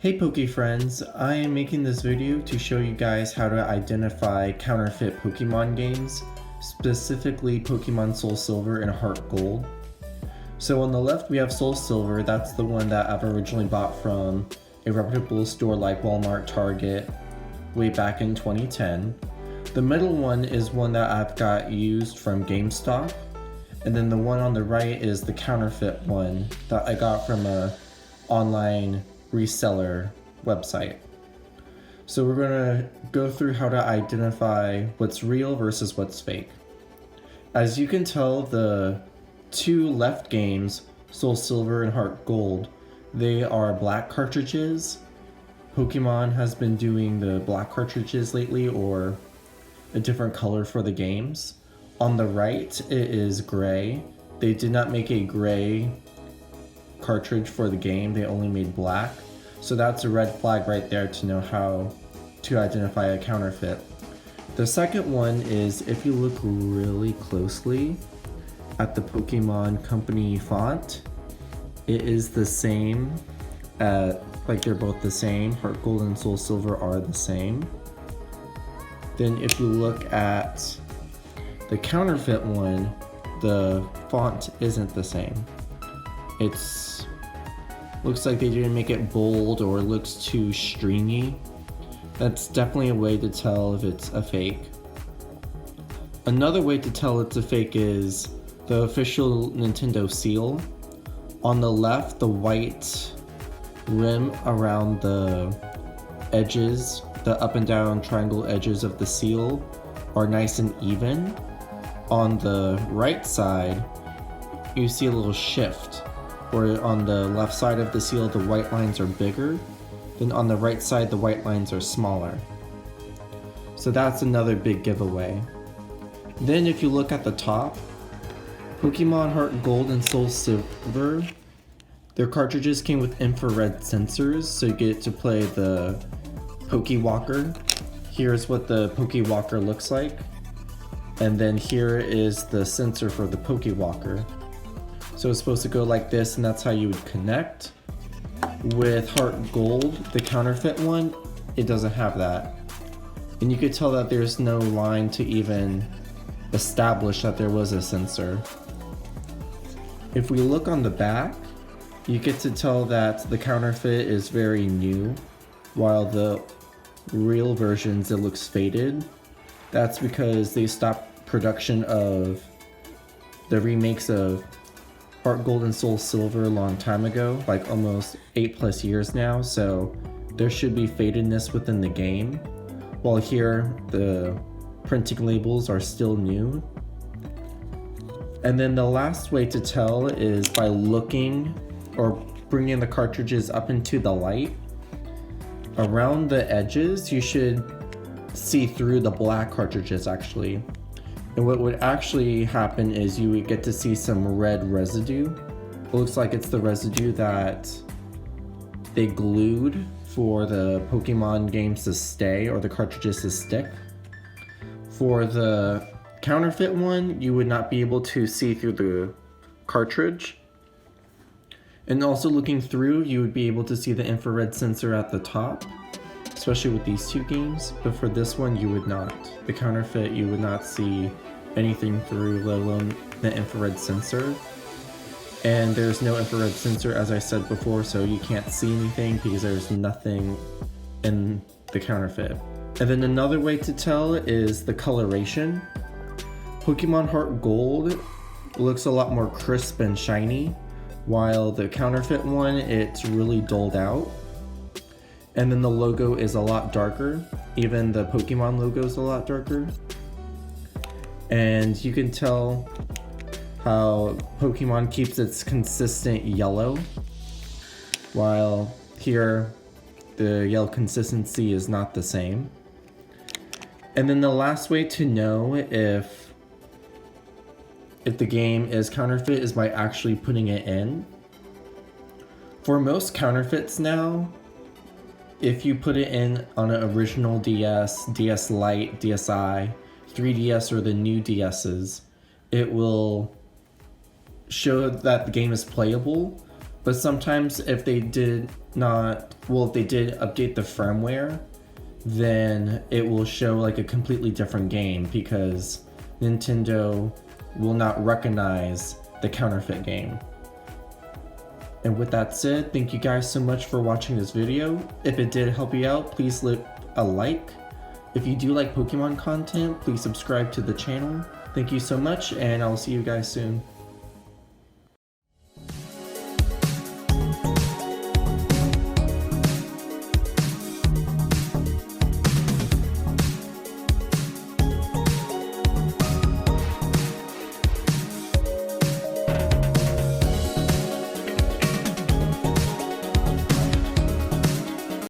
Hey PokeFriends, I am making this video to show you guys how to identify counterfeit Pokemon games, specifically Pokemon SoulSilver and HeartGold. So on the left we have SoulSilver, that's the one that I've originally bought from a reputable store like Walmart, Target, way back in 2010. The middle one is one that I've got used from GameStop, and then the one on the right is the counterfeit one that I got from a online reseller website. So we're going to go through how to identify what's real versus what's fake. As you can tell, the two left games, SoulSilver and HeartGold, they are black cartridges. Pokemon has been doing the black cartridges lately, or a different color for the games. On the right, it is gray. They did not make a gray cartridge for the game, they only made black. So that's a red flag right there to know how to identify a counterfeit. The second one is if you look really closely at the Pokemon Company font, it is the same, like they're both the same. HeartGold and SoulSilver are the same. Then if you look at the counterfeit one, the font isn't the same. It's looks like they didn't make it bold, or it looks too stringy. That's definitely a way to tell if it's a fake. Another way to tell it's a fake is the official Nintendo seal. On the left, the white rim around the edges, the up and down triangle edges of the seal, are nice and even. On the right side, you see a little shift, where on the left side of the seal the white lines are bigger, then on the right side the white lines are smaller. So that's another big giveaway. Then if you look at the top, Pokemon HeartGold and SoulSilver, their cartridges came with infrared sensors, so you get to play the PokeWalker. Here's what the PokeWalker looks like, and then here is the sensor for the PokeWalker. So it's supposed to go like this, and that's how you would connect. With HeartGold, the counterfeit one, it doesn't have that. And you could tell that there's no line to even establish that there was a sensor. If we look on the back, you get to tell that the counterfeit is very new, while the real versions, it looks faded. That's because they stopped production of the remakes of HeartGold and SoulSilver a long time ago, like almost 8+ years now, so there should be fadedness within the game, while here the printing labels are still new. And then the last way to tell is by looking or bringing the cartridges up into the light. Around the edges, you should see through the black cartridges actually. And what would actually happen is you would get to see some red residue. It looks like it's the residue that they glued for the Pokemon games to stay, or the cartridges to stick. For the counterfeit one, you would not be able to see through the cartridge. And also looking through, you would be able to see the infrared sensor at the top, especially with these two games, but for this one you would not. The counterfeit, you would not see anything through, let alone the infrared sensor. And there's no infrared sensor, as I said before, so you can't see anything because there's nothing in the counterfeit. And then another way to tell is the coloration. Pokemon HeartGold looks a lot more crisp and shiny, while the counterfeit one, it's really dulled out. And then the logo is a lot darker. Even the Pokemon logo is a lot darker. And you can tell how Pokemon keeps its consistent yellow, while here the yellow consistency is not the same. And then the last way to know if the game is counterfeit is by actually putting it in. For most counterfeits now, if you put it in on an original DS, DS Lite, DSi, 3DS, or the new DSs, it will show that the game is playable, But sometimes if they did update the firmware, then it will show like a completely different game because Nintendo will not recognize the counterfeit game. And with that said, thank you guys so much for watching this video. If it did help you out, please leave a like. If you do like Pokemon content, please subscribe to the channel. Thank you so much, and I'll see you guys soon.